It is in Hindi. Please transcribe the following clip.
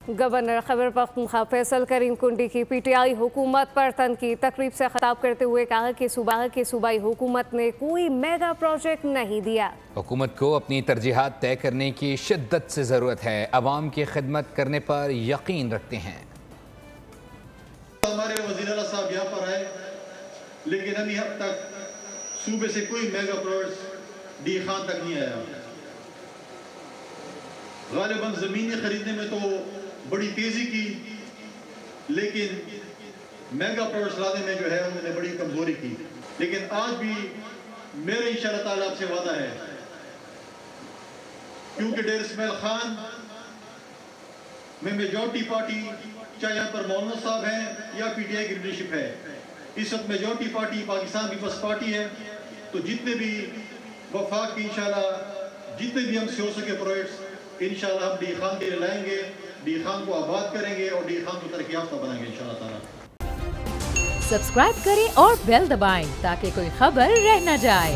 गवर्नर खैबर पख्तूनख्वा फैसल करीम कुंडी की पीटीआई हुकूमत पर तनकीद तकरीब से खिताब करते हुए कहा कि सूबाई हुकूमत ने कोई मेगा प्रोजेक्ट नहीं दिया। हुकूमत को अपनी तरजीहात तय करने की शिद्दत से ज़रूरत है। अवाम की खिदमत करने पर यकीन रखते हैं। हमारे वज़ीर आला साहब यहाँ पर आए, लेकिन अभी अब तक सूबे से कोई मेगा प्रोजेक्ट डी खान तक नहीं आया। गालिबन ज़मीनें खरीदने में तो बड़ी तेज़ी की, लेकिन मेगा प्रोजेक्ट लाने में जो है उन्होंने बड़ी कमज़ोरी की। लेकिन आज भी मेरे इंशाअल्लाह ताला आपसे वादा है, क्योंकि डेर इस्माइल खान में मेजॉरिटी पार्टी, चाहे यहाँ पर मौलाना साहब हैं या पीटीआई की लीडरशिप है, इस वक्त मेजॉरिटी पार्टी पाकिस्तान पीपल्स पार्टी है। तो जितने भी वफाक की इंशाअल्लाह जितने भी हमसे हो सके प्रोजेक्ट्स इंशाअल्लाह हम डी खान के लिए लाएंगे, डी खान को आबाद करेंगे और डी खान को तरक्की याफ्ता बनाएंगे इंशाअल्लाह ताला। सब्सक्राइब करें और बेल दबाएं ताकि कोई खबर रह न जाए।